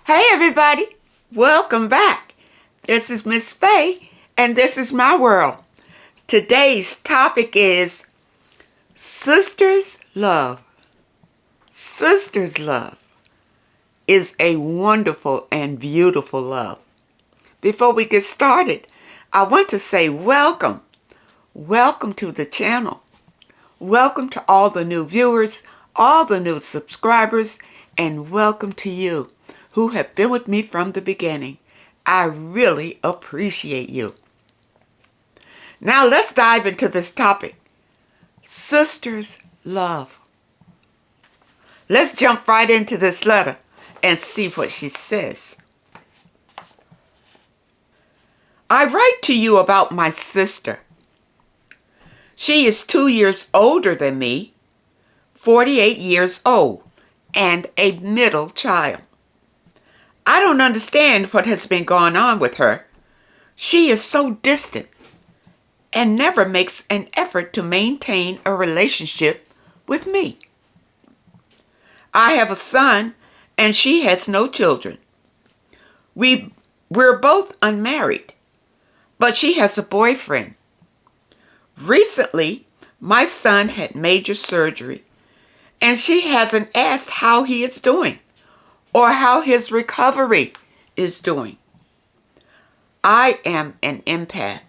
Hey everybody, welcome back. This is Miss Faye and this is my world. Today's topic is Sisters Love. Sisters love is a wonderful and beautiful love. Before we get started, I want to say welcome. Welcome to the channel. Welcome to all the new viewers, all the new subscribers, and welcome to you who have been with me from the beginning. I really appreciate you. Now let's dive into this topic. Sisters love. Let's jump right into this letter and see what she says. I write to you about my sister. She is 2 years older than me, 48 years old, and a middle child. I don't understand what has been going on with her. She is so distant and never makes an effort to maintain a relationship with me. I have a son and she has no children. We're both unmarried, but she has a boyfriend. Recently, my son had major surgery and she hasn't asked how he is doing or how his recovery is doing. I am an empath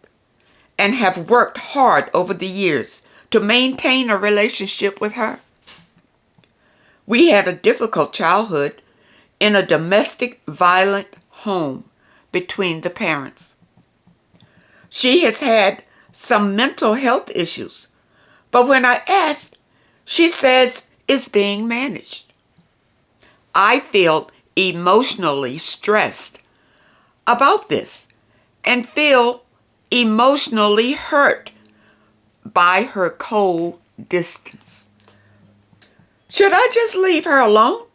and have worked hard over the years to maintain a relationship with her. We had a difficult childhood in a domestic violent home between the parents. She has had some mental health issues, but when I asked, she says it's being managed. I feel emotionally stressed about this and feel emotionally hurt by her cold distance. Should I just leave her alone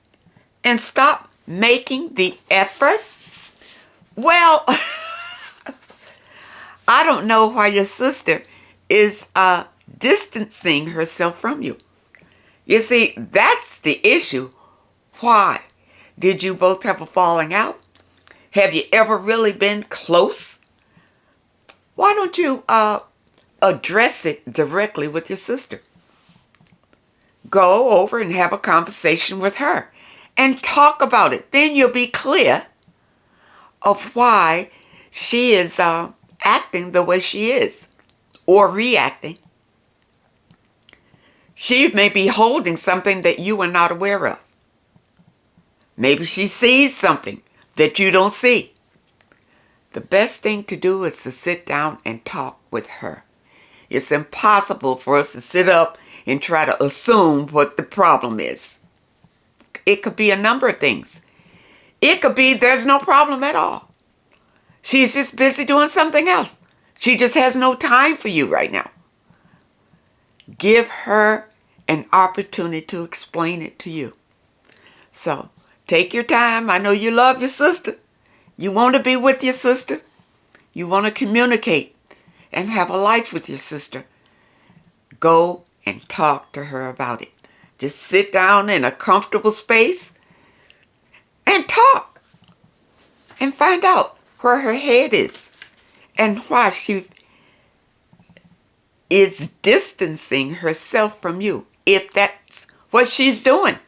and stop making the effort? Well, I don't know why your sister is distancing herself from you. You see, that's the issue. Why? Did you both have a falling out? Have you ever really been close? Why don't you address it directly with your sister? Go over and have a conversation with her and talk about it. Then you'll be clear of why she is acting the way she is or reacting. She may be holding something that you are not aware of. Maybe she sees something that you don't see. The best thing to do is to sit down and talk with her. It's impossible for us to sit up and try to assume what the problem is. It could be a number of things. It could be there's no problem at all. She's just busy doing something else. She just has no time for you right now. Give her an opportunity to explain it to you. So, take your time. I know you love your sister. You want to be with your sister. You want to communicate and have a life with your sister. Go and talk to her about it. Just sit down in a comfortable space and talk. And find out where her head is and why she is distancing herself from you, if that's what she's doing.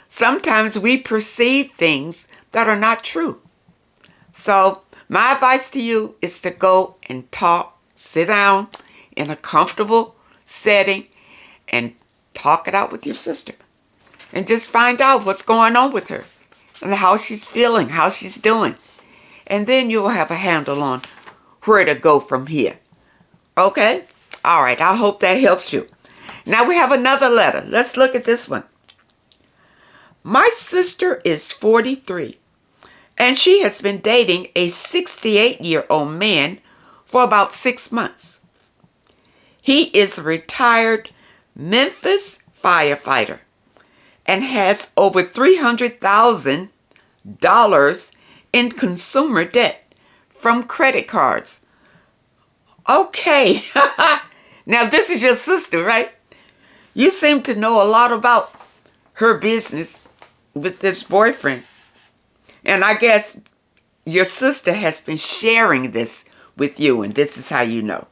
Sometimes we perceive things that are not true. So my advice to you is to go and talk, sit down in a comfortable setting and talk it out with your sister. And just find out what's going on with her and how she's feeling, how she's doing. And then you'll have a handle on where to go from here. Okay? All right, I hope that helps you. Now we have another letter. Let's look at this one. My sister is 43, and she has been dating a 68-year-old man for about 6 months. He is a retired Memphis firefighter and has over $300,000 in consumer debt from credit cards. Okay, now this is your sister, right? You seem to know a lot about her business with this boyfriend. And I guess your sister has been sharing this with you, and this is how you know.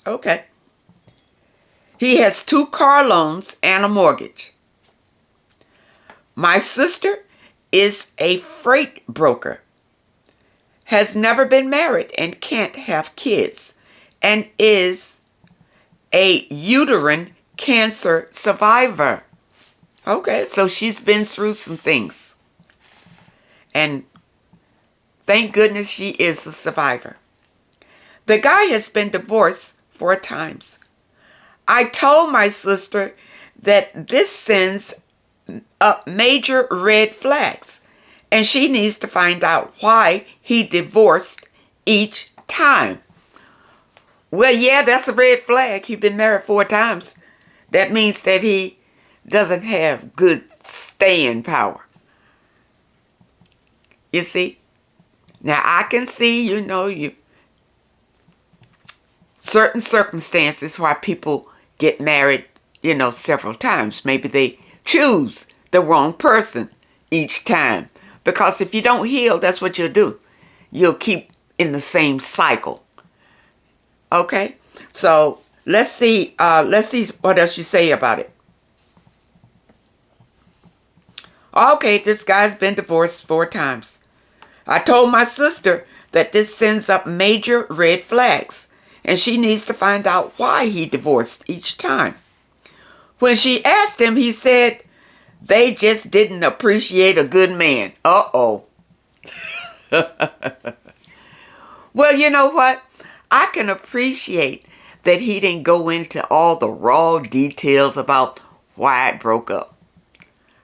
Okay. He has 2 car loans and a mortgage. My sister is a freight broker, has never been married and can't have kids, and is a uterine cancer survivor. Okay, so she's been through some things. And thank goodness she is a survivor. The guy has been divorced 4 times. I told my sister that this sends up major red flags, and she needs to find out why he divorced each time. Well, yeah, that's a red flag. He's been married 4 times. That means that he doesn't have good staying power. You see? Now, I can see, certain circumstances why people get married, several times. Maybe they choose the wrong person each time. Because if you don't heal, that's what you'll do. You'll keep in the same cycle. Okay? So, let's see what else you say about it. Okay, this guy's been divorced 4 times. I told my sister that this sends up major red flags, and she needs to find out why he divorced each time. When she asked him, he said they just didn't appreciate a good man. Uh-oh. Well, you know what? I can appreciate that he didn't go into all the raw details about why it broke up.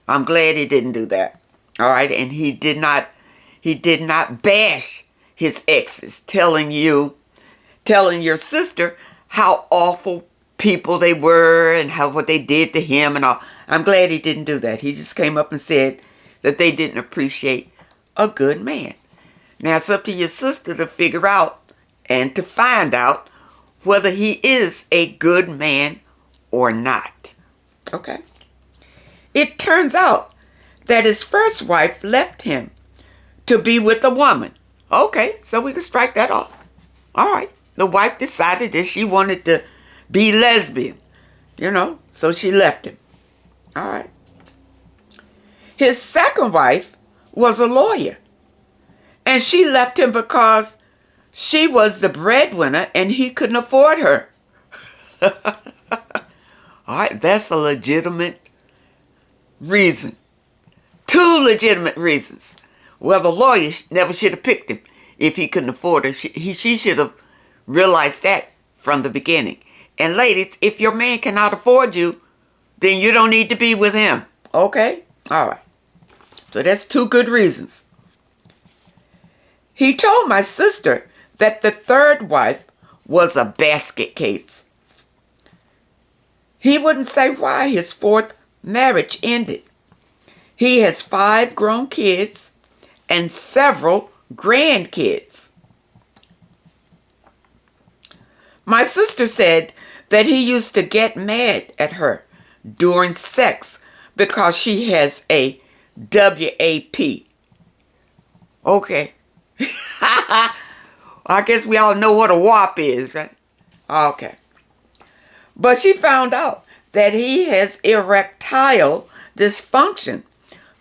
I'm glad he didn't do that. All right, and he did not bash his exes, telling your sister how awful people they were and what they did to him and all. I'm glad he didn't do that. He just came up and said that they didn't appreciate a good man. Now it's up to your sister to figure out and to find out whether he is a good man or not. Okay? It turns out that his first wife left him to be with a woman. Okay, so we can strike that off. All right. The wife decided that she wanted to be lesbian, so she left him. All right. His second wife was a lawyer, and she left him because she was the breadwinner and he couldn't afford her. All right, that's a legitimate reason. 2 legitimate reasons. Well, the lawyer never should have picked him if he couldn't afford her. She should have realized that from the beginning. And ladies, if your man cannot afford you, then you don't need to be with him. Okay? All right. So that's 2 good reasons. He told my sister that the third wife was a basket case. He wouldn't say why his 4th marriage ended. He has 5 grown kids and several grandkids. My sister said that he used to get mad at her during sex because she has a WAP. Okay. I guess we all know what a WAP is, right? Okay. But she found out that he has erectile dysfunction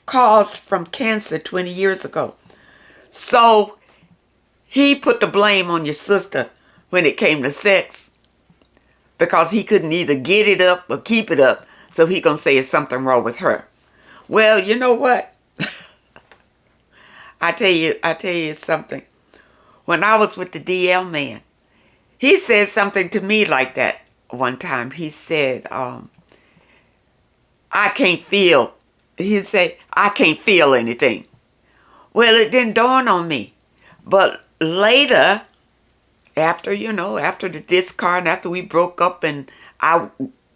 caused from cancer 20 years ago. So he put the blame on your sister when it came to sex because he couldn't either get it up or keep it up. So he gonna say it's something wrong with her. Well, you know what? I tell you something. When I was with the DL man, he said something to me like that one time. He said, I can't feel. He'd say, I can't feel anything. Well, it didn't dawn on me. But later, after the discard, and after we broke up and I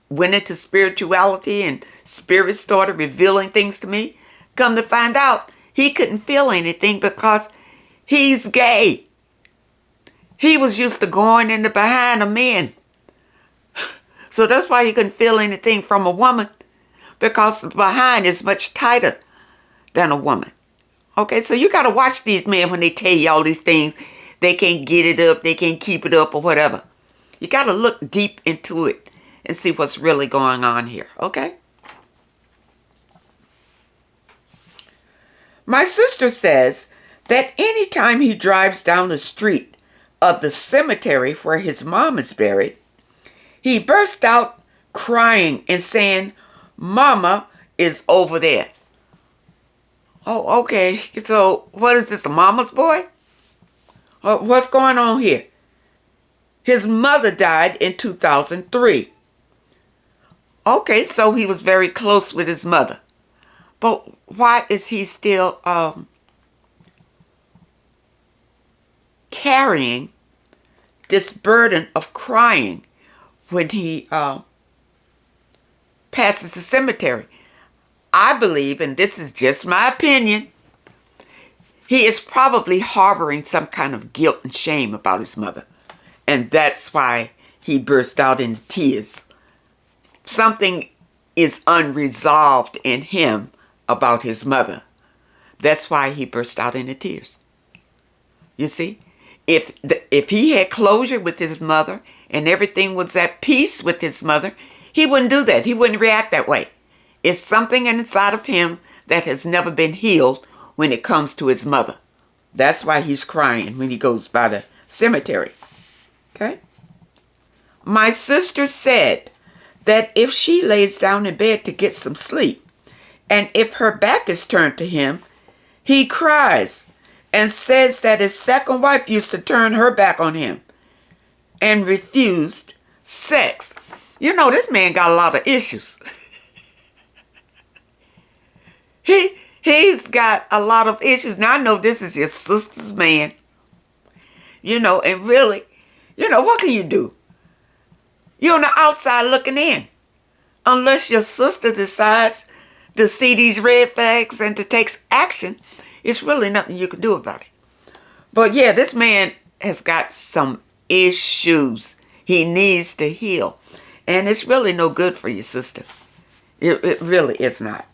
went into spirituality and spirit started revealing things to me, come to find out, he couldn't feel anything because he's gay. He was used to going in the behind of men. So that's why he couldn't feel anything from a woman, because the behind is much tighter than a woman. Okay, so you got to watch these men when they tell you all these things. They can't get it up, they can't keep it up or whatever. You got to look deep into it and see what's really going on here, okay? My sister says that anytime he drives down the street of the cemetery where his mom is buried, he bursts out crying and saying, "Mama is over there." Oh, okay. So what is this, a mama's boy? What's going on here? His mother died in 2003. Okay, so he was very close with his mother. But why is he still carrying this burden of crying when he passes the cemetery? I believe, and this is just my opinion, he is probably harboring some kind of guilt and shame about his mother. And that's why he burst out in tears. Something is unresolved in him about his mother. That's why he burst out into tears. You see, if he had closure with his mother and everything was at peace with his mother, he wouldn't do that. He wouldn't react that way. It's something inside of him that has never been healed when it comes to his mother. That's why he's crying when he goes by the cemetery. Okay? My sister said that if she lays down in bed to get some sleep, and if her back is turned to him, he cries and says that his second wife used to turn her back on him and refused sex. You know, this man got a lot of issues. He's got a lot of issues. Now, I know this is your sister's man. You know, and really, you know, what can you do? You're on the outside looking in. Unless your sister decides to see these red flags and to take action, it's really nothing you can do about it. But yeah, this man has got some issues he needs to heal. And it's really no good for your sister. It really is not.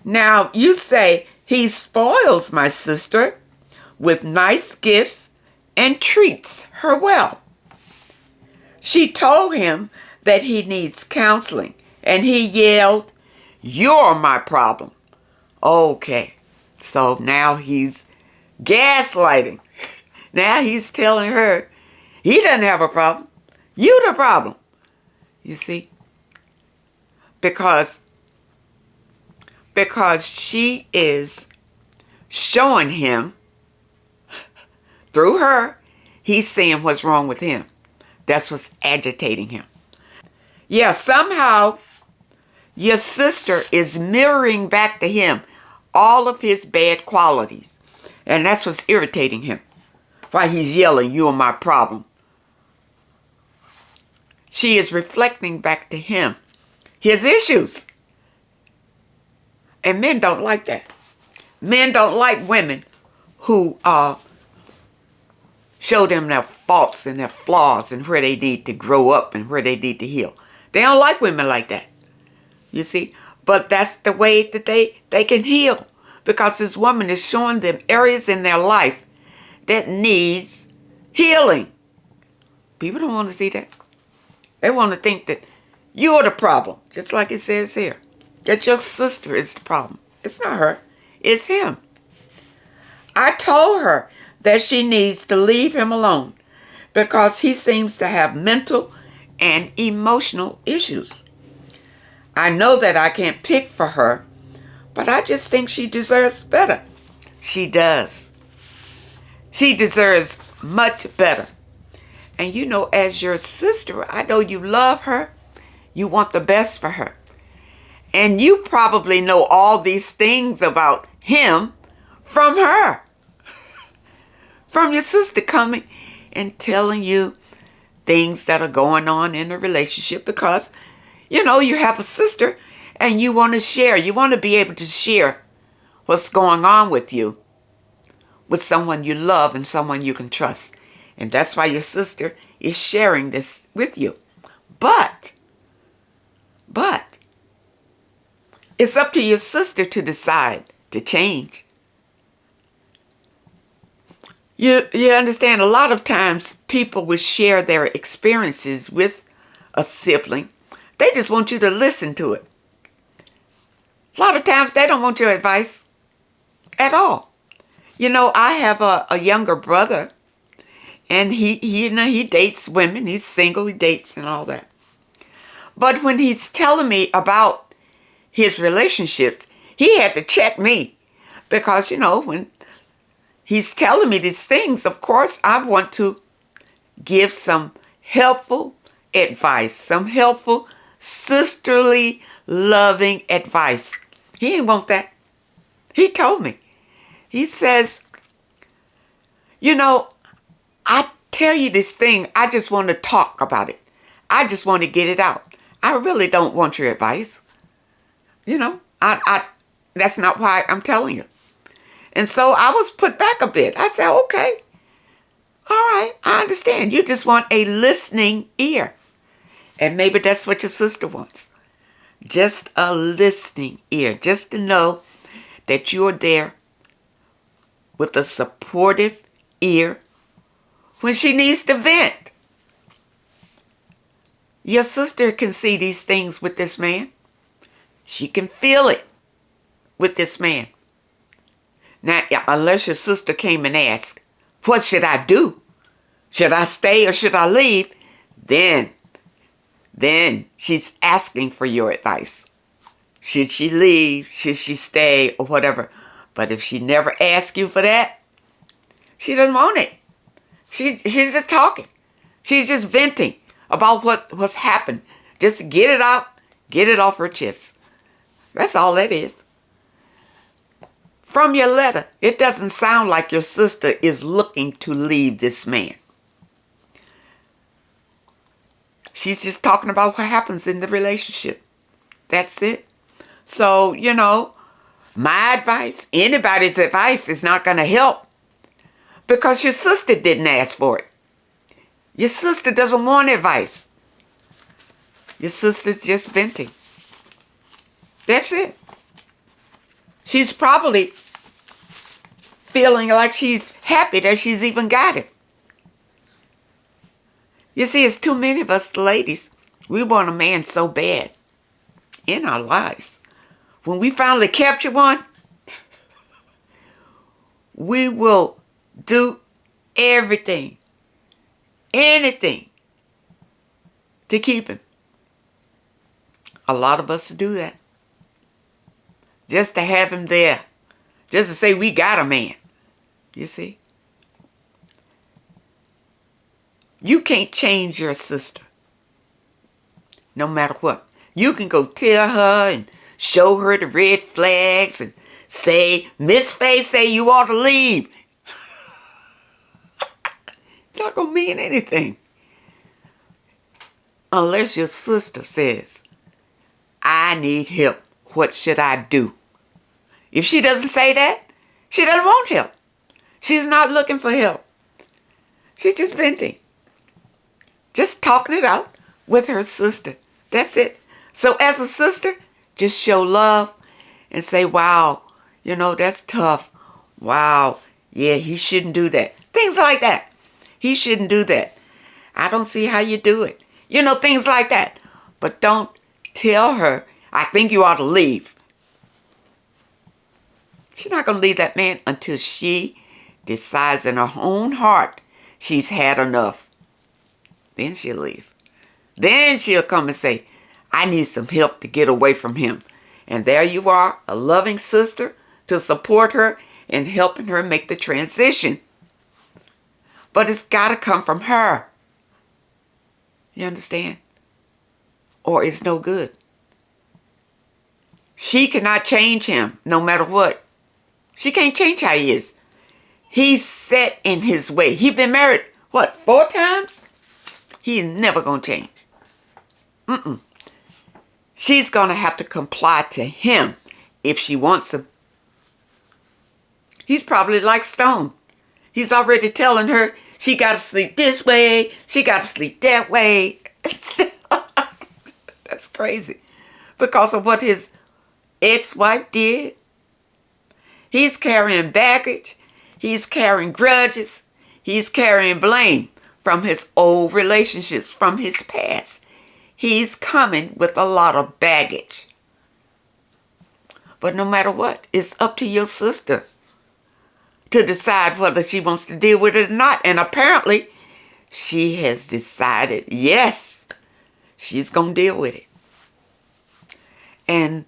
Now, you say he spoils my sister with nice gifts and treats her well. She told him that he needs counseling, and he yelled, "You're my problem." Okay, so now he's gaslighting. Now he's telling her he doesn't have a problem. You the problem. You see? Because she is showing him, through her, he's seeing what's wrong with him. That's what's agitating him. Yeah, somehow your sister is mirroring back to him all of his bad qualities. And that's what's irritating him. Why he's yelling, "You're my problem." She is reflecting back to him his issues. And men don't like that. Men don't like women who show them their faults and their flaws and where they need to grow up and where they need to heal. They don't like women like that. You see? But that's the way that they can heal. Because this woman is showing them areas in their life that needs healing. People don't want to see that. They want to think that you're the problem. Just like it says here. That your sister is the problem. It's not her. It's him. I told her that she needs to leave him alone because he seems to have mental and emotional issues. I know that I can't pick for her, but I just think she deserves better. She does. She deserves much better. And you know, as your sister, I know you love her. You want the best for her. And you probably know all these things about him from her. From your sister coming and telling you things that are going on in a relationship because, you know, you have a sister and you want to share. You want to be able to share what's going on with you with someone you love and someone you can trust. And that's why your sister is sharing this with you. But, It's up to your sister to decide to change. You understand, a lot of times people will share their experiences with a sibling. They just want you to listen to it. A lot of times they don't want your advice at all. I have a younger brother, and he dates women. He's single, he dates and all that. But when he's telling me about his relationships, he had to check me because, when he's telling me these things, of course, I want to give some helpful advice, some helpful, sisterly, loving advice. He didn't want that. He told me. He says, I tell you this thing, I just want to talk about it. I just want to get it out. I really don't want your advice. That's not why I'm telling you. And so I was put back a bit. I said, okay, all right, I understand. You just want a listening ear. And maybe that's what your sister wants. Just a listening ear. Just to know that you're there with a supportive ear when she needs to vent. Your sister can see these things with this man. She can feel it with this man. Now, unless your sister came and asked, what should I do? Should I stay or should I leave? Then she's asking for your advice. Should she leave? Should she stay or whatever? But if she never asks you for that, she doesn't want it. She's just talking. She's just venting about what's happened. Just to get it out, get it off her chest. That's all that is. From your letter, it doesn't sound like your sister is looking to leave this man. She's just talking about what happens in the relationship. That's it. So, my advice, anybody's advice is not going to help because your sister didn't ask for it. Your sister doesn't want advice. Your sister's just venting. That's it. She's probably feeling like she's happy that she's even got it. You see, it's too many of us ladies. We want a man so bad in our lives. When we finally capture one, we will do everything, anything to keep him. A lot of us do that. Just to have him there. Just to say we got a man. You see? You can't change your sister. No matter what. You can go tell her and show her the red flags and say, Miss Faye say you ought to leave. It's not going to mean anything. Unless your sister says, I need help. What should I do? If she doesn't say that, she doesn't want help. She's not looking for help. She's just venting. Just talking it out with her sister. That's it. So as a sister, just show love and say, wow, that's tough. Wow, yeah, he shouldn't do that. Things like that. He shouldn't do that. I don't see how you do it. Things like that. But don't tell her, I think you ought to leave. She's not going to leave that man until she decides in her own heart she's had enough. Then she'll leave. Then she'll come and say, I need some help to get away from him. And there you are, a loving sister to support her and helping her make the transition. But it's got to come from her. You understand? Or it's no good. She cannot change him no matter what. She can't change how he is. He's set in his way. He's been married, 4 times? He's never going to change. She's going to have to comply to him if she wants him. He's probably like Stone. He's already telling her she got to sleep this way. She got to sleep that way. That's crazy. Because of what his ex-wife did. He's carrying baggage. He's carrying grudges. He's carrying blame from his old relationships, from his past. He's coming with a lot of baggage. But no matter what, it's up to your sister to decide whether she wants to deal with it or not. And apparently, she has decided, yes, she's going to deal with it. And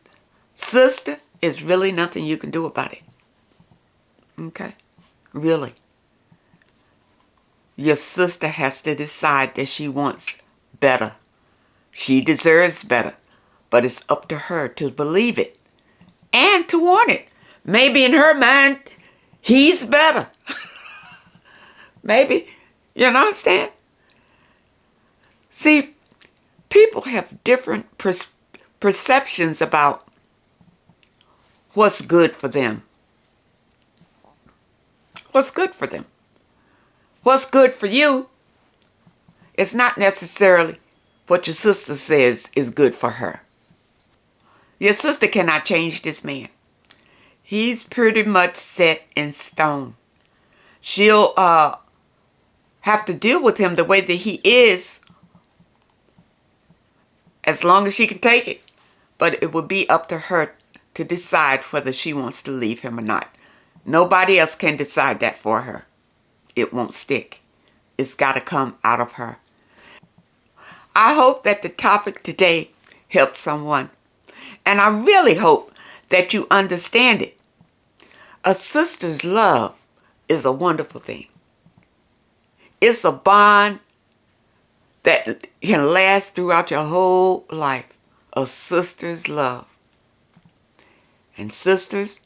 sister, there's really nothing you can do about it. Okay? Really. Your sister has to decide that she wants better. She deserves better. But it's up to her to believe it and to want it. Maybe in her mind, he's better. Maybe. You understand? See, people have different perceptions about what's good for them. What's good for them? What's good for you is not necessarily what your sister says is good for her. Your sister cannot change this man. He's pretty much set in stone. She'll have to deal with him the way that he is as long as she can take it. But it will be up to her to decide whether she wants to leave him or not. Nobody else can decide that for her. It won't stick. It's got to come out of her. I hope that the topic today helped someone. And I really hope that you understand it. A sister's love is a wonderful thing. It's a bond that can last throughout your whole life. A sister's love. And sisters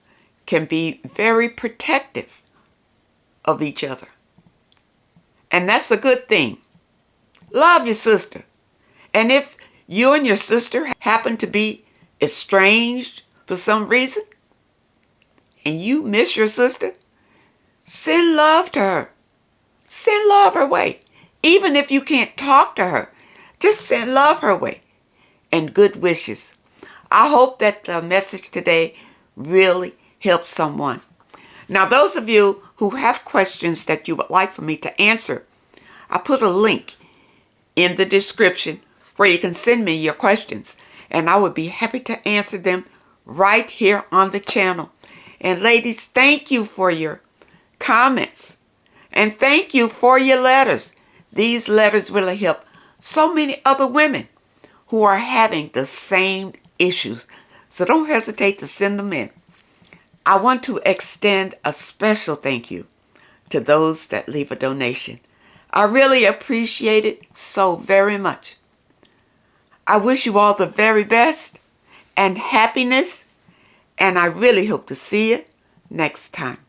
can be very protective of each other. And that's a good thing. Love your sister. And if you and your sister happen to be estranged for some reason, and you miss your sister, send love to her. Send love her way. Even if you can't talk to her, just send love her way. And good wishes. I hope that the message today really helps someone. Now, those of you who have questions that you would like for me to answer, I put a link in the description where you can send me your questions. And I would be happy to answer them right here on the channel. And ladies, thank you for your comments. And thank you for your letters. These letters really help so many other women who are having the same issues. So don't hesitate to send them in. I want to extend a special thank you to those that leave a donation. I really appreciate it so very much. I wish you all the very best and happiness, and I really hope to see you next time.